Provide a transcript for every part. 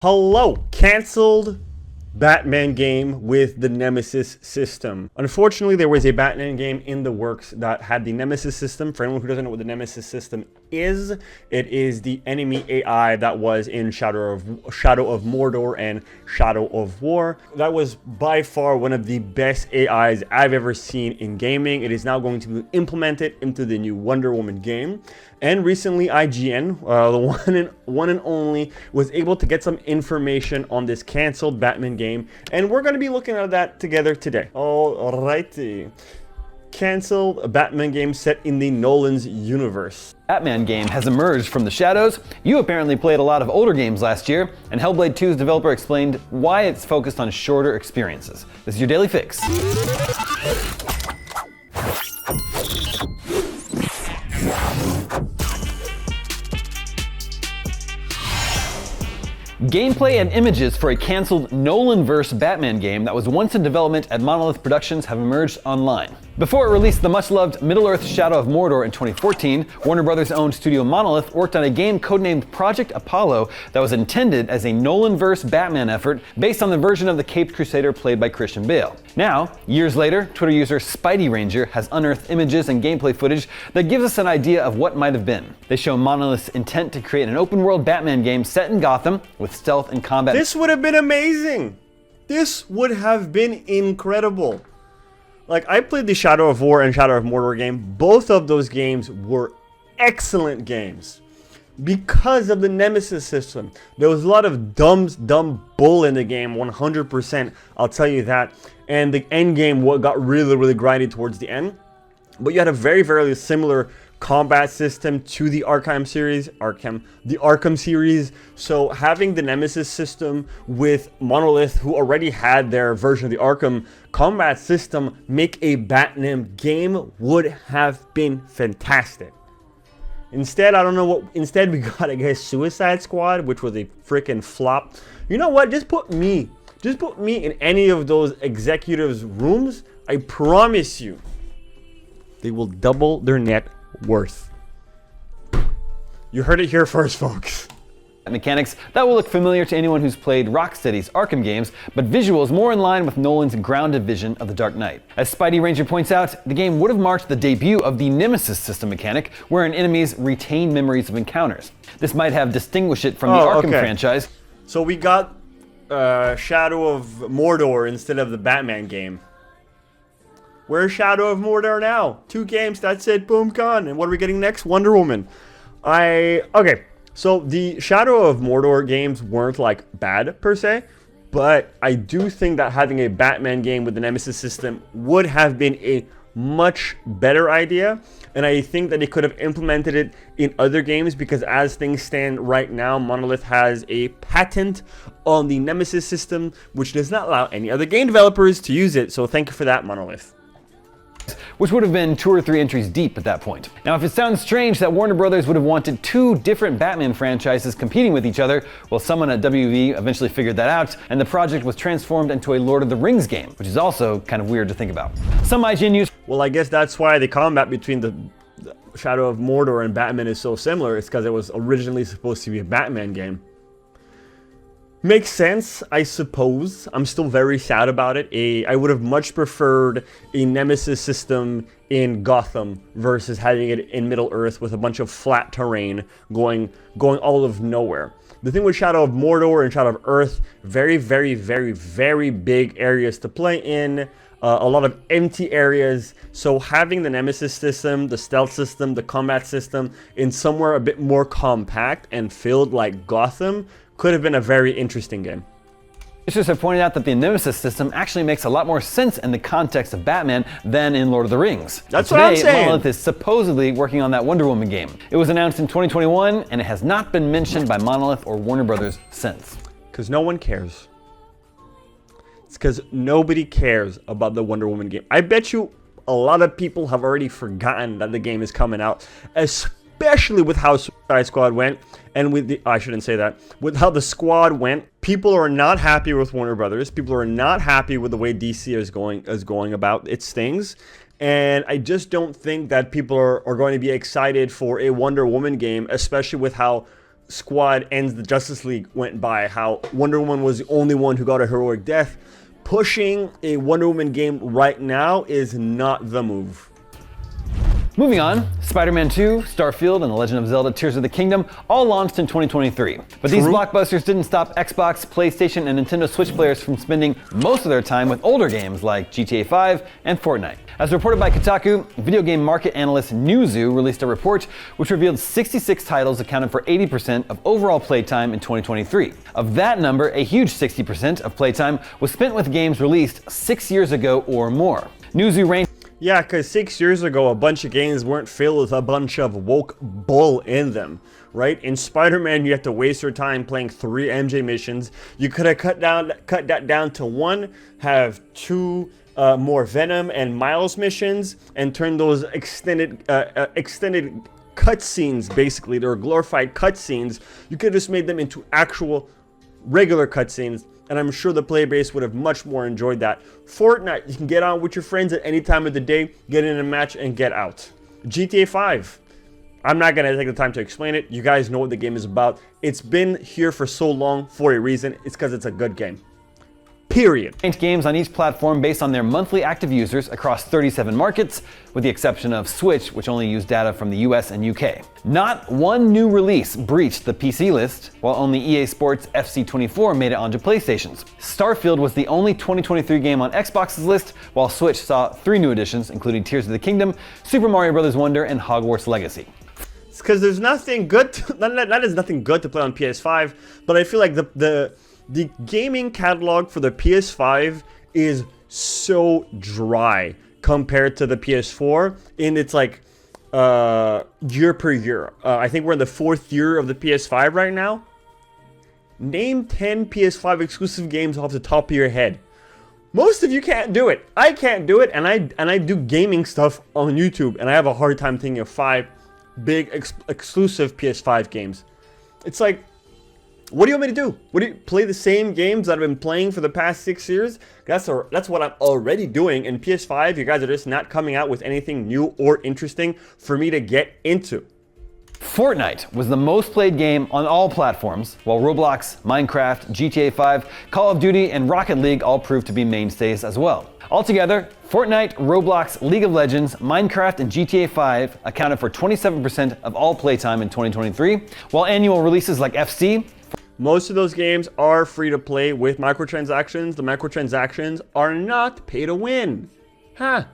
Hello, cancelled Batman game with the Nemesis system. Unfortunately, there was a Batman game in the works that had the Nemesis system. For anyone who doesn't know what the Nemesis system is, it is the enemy AI that was in Shadow of Mordor and Shadow of War. That was by far one of the best AIs I've ever seen in gaming. It is now going to be implemented into the new Wonder Woman game. And recently, IGN, the one and only, was able to get some information on this canceled Batman game, and we're going to be looking at that together today. Alrighty. Canceled Batman game set in the Nolan's universe. Batman game has emerged from the shadows. You apparently played a lot of older games last year, and Hellblade 2's developer explained why it's focused on shorter experiences. This is your Daily Fix. Gameplay and images for a cancelled Nolan-verse Batman game that was once in development at Monolith Productions have emerged online. Before it released the much-loved Middle-earth Shadow of Mordor in 2014, Warner Brothers-owned studio Monolith worked on a game codenamed Project Apollo that was intended as a Nolan-verse Batman effort based on the version of the Caped Crusader played by Christian Bale. Now, years later, Twitter user Spidey Ranger has unearthed images and gameplay footage that gives us an idea of what might have been. They show Monolith's intent to create an open-world Batman game set in Gotham with stealth and combat. This would have been amazing. This would have been incredible. Like, I played the Shadow of War and Shadow of Mordor game. Both of those games were excellent games because of the Nemesis system. There was a lot of dumb bull in the game, 100%, I'll tell you that. And the end game got really grindy towards the end. But you had a very similar combat system to the Arkham series. So having the Nemesis system with Monolith, who already had their version of the Arkham combat system, make a Batman game would have been fantastic. Instead, I don't know what. Instead, we got, I guess, Suicide Squad, which was a freaking flop. You know what? Just put me in any of those executives' rooms. I promise you, they will double their net worth. You heard it here first, folks. Mechanics that will look familiar to anyone who's played Rocksteady's Arkham games, but visuals more in line with Nolan's grounded vision of The Dark Knight. As Spidey Ranger points out, the game would have marked the debut of the Nemesis system mechanic, wherein enemies retain memories of encounters. This might have distinguished it from the Arkham franchise. So we got Shadow of Mordor instead of the Batman game. Where's Shadow of Mordor now? 2 games, that's it, boom, gone. And what are we getting next? Wonder Woman. Okay, so the Shadow of Mordor games weren't like bad per se, but I do think that having a Batman game with the Nemesis system would have been a much better idea. And I think that they could have implemented it in other games, because as things stand right now, Monolith has a patent on the Nemesis system, which does not allow any other game developers to use it. So thank you for that, Monolith. Which would have been 2 or 3 entries deep at that point. Now, if it sounds strange that Warner Brothers would have wanted 2 different Batman franchises competing with each other, well, someone at WB eventually figured that out, and the project was transformed into a Lord of the Rings game, which is also kind of weird to think about. Some IGN news. Well, I guess that's why the combat between the Shadow of Mordor and Batman is so similar. It's because it was originally supposed to be a Batman game. Makes sense, I suppose. I'm still very sad about it. I would have much preferred a Nemesis system in Gotham versus having it in Middle-earth with a bunch of flat terrain going all of nowhere. The thing with Shadow of Mordor and Shadow of Earth, very big areas to play in. A lot of empty areas. So having the Nemesis system, the stealth system, the combat system in somewhere a bit more compact and filled like Gotham could have been a very interesting game. Researchers have pointed out that the Nemesis system actually makes a lot more sense in the context of Batman than in Lord of the Rings. That's what I'm saying. Monolith is supposedly working on that Wonder Woman game. It was announced in 2021, and it has not been mentioned by Monolith or Warner Brothers since. Because no one cares. It's because nobody cares about the Wonder Woman game. I bet you a lot of people have already forgotten that the game is coming out, especially with how Suicide Squad went, and with the, I shouldn't say that, with how the squad went. People are not happy with Warner Brothers. People are not happy with the way DC is going about its things. And I just don't think that people are going to be excited for a Wonder Woman game, especially with how Squad ends the Justice League went by, how Wonder Woman was the only one who got a heroic death. Pushing a Wonder Woman game right now is not the move. Moving on, Spider-Man 2, Starfield, and The Legend of Zelda Tears of the Kingdom all launched in 2023. But these blockbusters didn't stop Xbox, PlayStation, and Nintendo Switch players from spending most of their time with older games like GTA 5 and Fortnite. As reported by Kotaku, video game market analyst Newzoo released a report which revealed 66 titles accounted for 80% of overall playtime in 2023. Of that number, a huge 60% of playtime was spent with games released 6 years ago or more. Newzoo ranked. Yeah, because 6 years ago, a bunch of games weren't filled with a bunch of woke bull in them, right? In Spider-Man, you have to waste your time playing 3 MJ missions. You could have cut that down to 1, have 2 more Venom and Miles missions, and turn those extended cutscenes, basically, they're glorified cutscenes. You could have just made them into actual regular cutscenes. And I'm sure the player base would have much more enjoyed that. Fortnite, you can get on with your friends at any time of the day, get in a match, and get out. GTA 5, I'm not going to take the time to explain it. You guys know what the game is about. It's been here for so long for a reason. It's because it's a good game. Period. Ranked games on each platform based on their monthly active users across 37 markets, with the exception of Switch, which only used data from the US and UK. Not one new release breached the PC list, while only EA Sports FC24 made it onto PlayStation's. Starfield was the only 2023 game on Xbox's list, while Switch saw 3 new additions, including Tears of the Kingdom, Super Mario Bros. Wonder, and Hogwarts Legacy. It's because there's nothing good, that is nothing good to play on PS5, but I feel like the gaming catalog for the PS5 is so dry compared to the PS4, and it's like year per year. I think we're in the 4th year of the PS5 right now. Name 10 PS5 exclusive games off the top of your head. Most of you can't do it. I can't do it, and I do gaming stuff on YouTube, and I have a hard time thinking of 5 big exclusive PS5 games. It's like, what do you want me to do? What do you play the same games that I've been playing for the past 6 years? That's what I'm already doing. In PS5, you guys are just not coming out with anything new or interesting for me to get into. Fortnite was the most played game on all platforms, while Roblox, Minecraft, GTA 5, Call of Duty, and Rocket League all proved to be mainstays as well. Altogether, Fortnite, Roblox, League of Legends, Minecraft, and GTA 5 accounted for 27% of all playtime in 2023, while annual releases like FC. Most of those games are free to play with microtransactions. The microtransactions are not pay to win. Huh.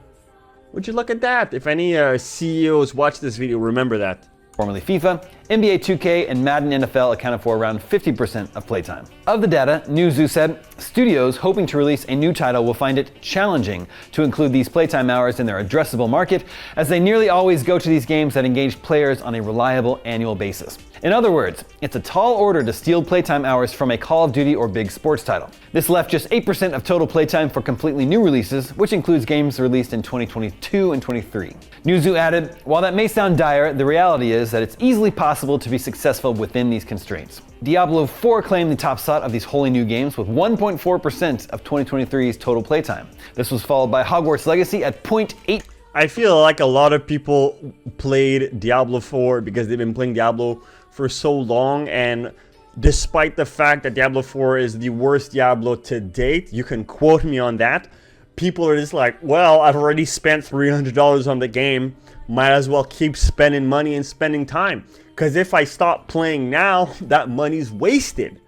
Would you look at that? If any CEOs watch this video, remember that. Formerly FIFA, NBA 2K, and Madden NFL accounted for around 50% of playtime. Of the data, Newzoo said, studios hoping to release a new title will find it challenging to include these playtime hours in their addressable market, as they nearly always go to these games that engage players on a reliable annual basis. In other words, it's a tall order to steal playtime hours from a Call of Duty or big sports title. This left just 8% of total playtime for completely new releases, which includes games released in 2022 and 23. Newzoo added, while that may sound dire, the reality is that it's easily possible to be successful within these constraints. Diablo 4 claimed the top slot of these wholly new games with 1.4% of 2023's total playtime. This was followed by Hogwarts Legacy at 0.8%. I feel like a lot of people played Diablo 4 because they've been playing Diablo for so long, and despite the fact that Diablo 4 is the worst Diablo to date, you can quote me on that, people are just like, well, I've already spent $300 on the game, might as well keep spending money and spending time, because if I stop playing now, that money's wasted.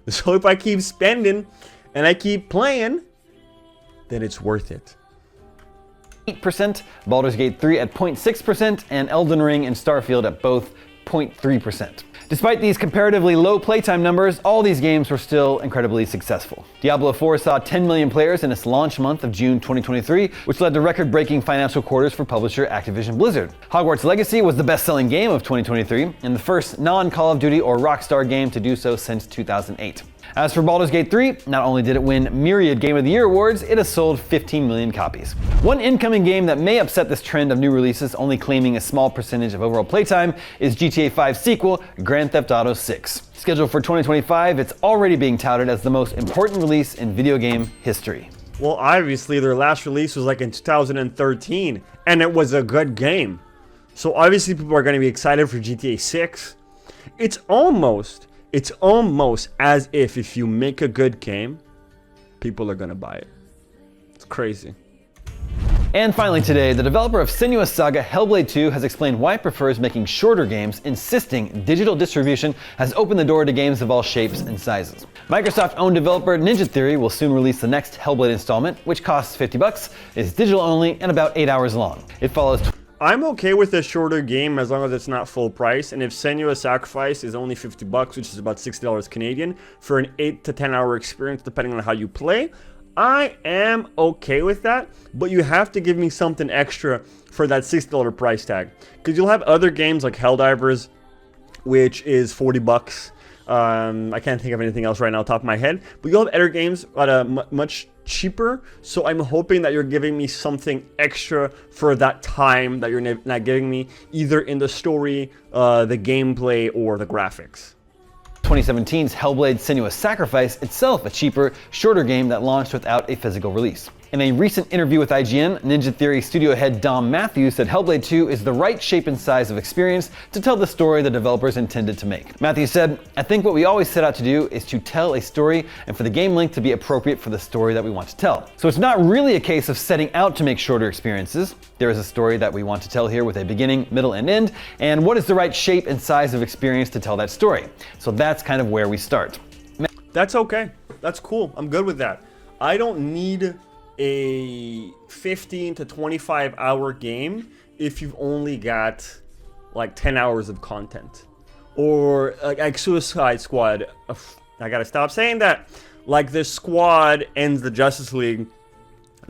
So if I keep spending and I keep playing, then it's worth it. 8%, Baldur's Gate 3 at 0.6%, and Elden Ring and Starfield at both 0.3%. Despite these comparatively low playtime numbers, all these games were still incredibly successful. Diablo 4 saw 10 million players in its launch month of June 2023, which led to record-breaking financial quarters for publisher Activision Blizzard. Hogwarts Legacy was the best-selling game of 2023, and the first non-Call of Duty or Rockstar game to do so since 2008. As for Baldur's Gate 3, not only did it win myriad Game of the Year awards, it has sold 15 million copies. One incoming game that may upset this trend of new releases only claiming a small percentage of overall playtime is GTA 5 sequel, Grand Theft Auto 6. Scheduled for 2025, it's already being touted as the most important release in video game history. Well, obviously their last release was like in 2013, and it was a good game. So obviously people are going to be excited for GTA 6. It's almost as if you make a good game, people are gonna buy it. It's crazy. And finally today, the developer of Senua's Saga Hellblade 2 has explained why it prefers making shorter games, insisting digital distribution has opened the door to games of all shapes and sizes. Microsoft-owned developer Ninja Theory will soon release the next Hellblade installment, which costs $50, is digital only, and about 8 hours long. It follows... I'm okay with a shorter game as long as it's not full price, and if Senua's Sacrifice is only $50, which is about $60 Canadian, for an 8 to 10 hour experience depending on how you play, I am okay with that, but you have to give me something extra for that $60 price tag. Because you'll have other games like Helldivers, which is $40. I can't think of anything else right now off the top of my head, but you'll have other games at a much cheaper, so I'm hoping that you're giving me something extra for that time that you're not giving me, either in the story, the gameplay, or the graphics. 2017's Hellblade: Senua's Sacrifice, itself a cheaper, shorter game that launched without a physical release. In a recent interview with IGN, Ninja Theory studio head Dom Matthews said Hellblade 2 is the right shape and size of experience to tell the story the developers intended to make. Matthews said, "I think what we always set out to do is to tell a story and for the game length to be appropriate for the story that we want to tell. So it's not really a case of setting out to make shorter experiences. There is a story that we want to tell here with a beginning, middle, and end, and what is the right shape and size of experience to tell that story. So that's kind of where we start." That's okay. That's cool. I'm good with that. I don't need a 15 to 25 hour game if you've only got like 10 hours of content, or like Suicide Squad. I gotta stop saying that. Like this Squad ends the Justice League,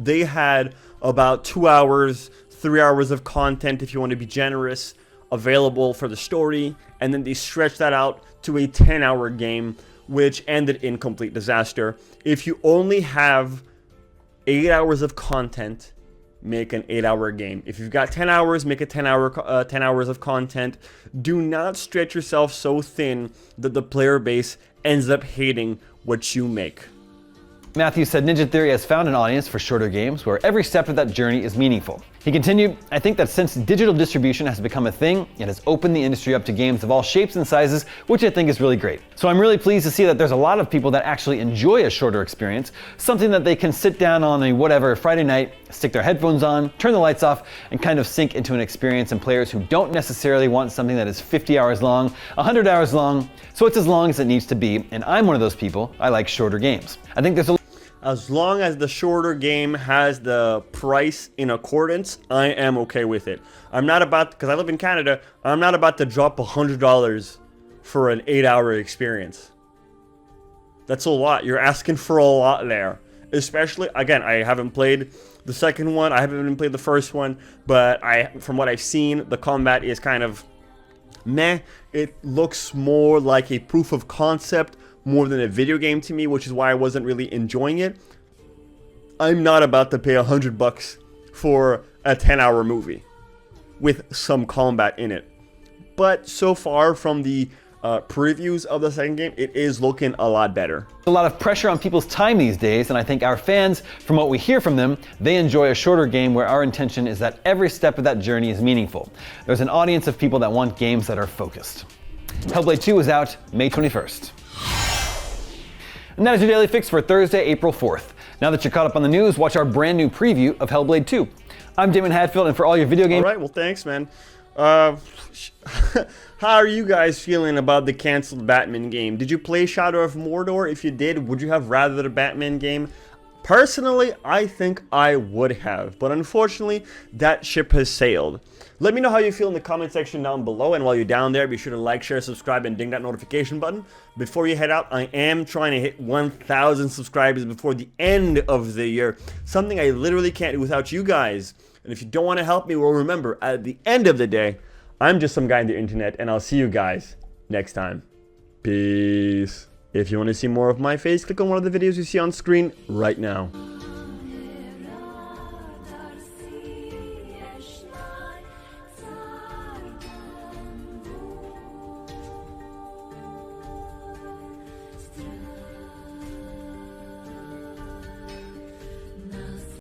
they had about 2 hours, 3 hours of content if you want to be generous available for the story, and then they stretched that out to a 10-hour game, which ended in complete disaster. If you only have 8 hours of content, make an 8-hour game. If you've got 10 hours, make a 10 hours of content. Do not stretch yourself so thin that the player base ends up hating what you make. Matthews said Ninja Theory has found an audience for shorter games where every step of that journey is meaningful. He continued, "I think that since digital distribution has become a thing, it has opened the industry up to games of all shapes and sizes, which I think is really great. So I'm really pleased to see that there's a lot of people that actually enjoy a shorter experience, something that they can sit down on a whatever Friday night, stick their headphones on, turn the lights off, and kind of sink into an experience, and players who don't necessarily want something that is 50 hours long, 100 hours long, so it's as long as it needs to be, and I'm one of those people. I like shorter games. I think there's a As long as the shorter game has the price in accordance, I am okay with it. I'm not about, because I live in Canada, I'm not about to drop $100 for an 8-hour experience. That's a lot. You're asking for a lot there. Especially, again, I haven't played the second one, I haven't even played the first one, but from what I've seen, the combat is kind of meh. It looks more like a proof of concept more than a video game to me, which is why I wasn't really enjoying it. I'm not about to pay $100 for a 10-hour movie with some combat in it. But so far from the previews of the second game, it is looking a lot better. A lot of pressure on people's time these days, and I think our fans, from what we hear from them, they enjoy a shorter game where our intention is that every step of that journey is meaningful. There's an audience of people that want games that are focused. Hellblade 2 is out May 21st. And that is your Daily Fix for Thursday, April 4th. Now that you're caught up on the news, watch our brand new preview of Hellblade 2. I'm Damon Hadfield, and for all your video game... Alright, well thanks, man. How are you guys feeling about the canceled Batman game? Did you play Shadow of Mordor? If you did, would you have rather the Batman game? Personally, I think I would have, but unfortunately, that ship has sailed. Let me know how you feel in the comment section down below, and while you're down there, be sure to like, share, subscribe, and ding that notification button. Before you head out, I am trying to hit 1,000 subscribers before the end of the year, something I literally can't do without you guys. And if you don't want to help me, well, remember, at the end of the day, I'm just some guy on the internet, and I'll see you guys next time. Peace. If you want to see more of my face, click on one of the videos you see on screen right now.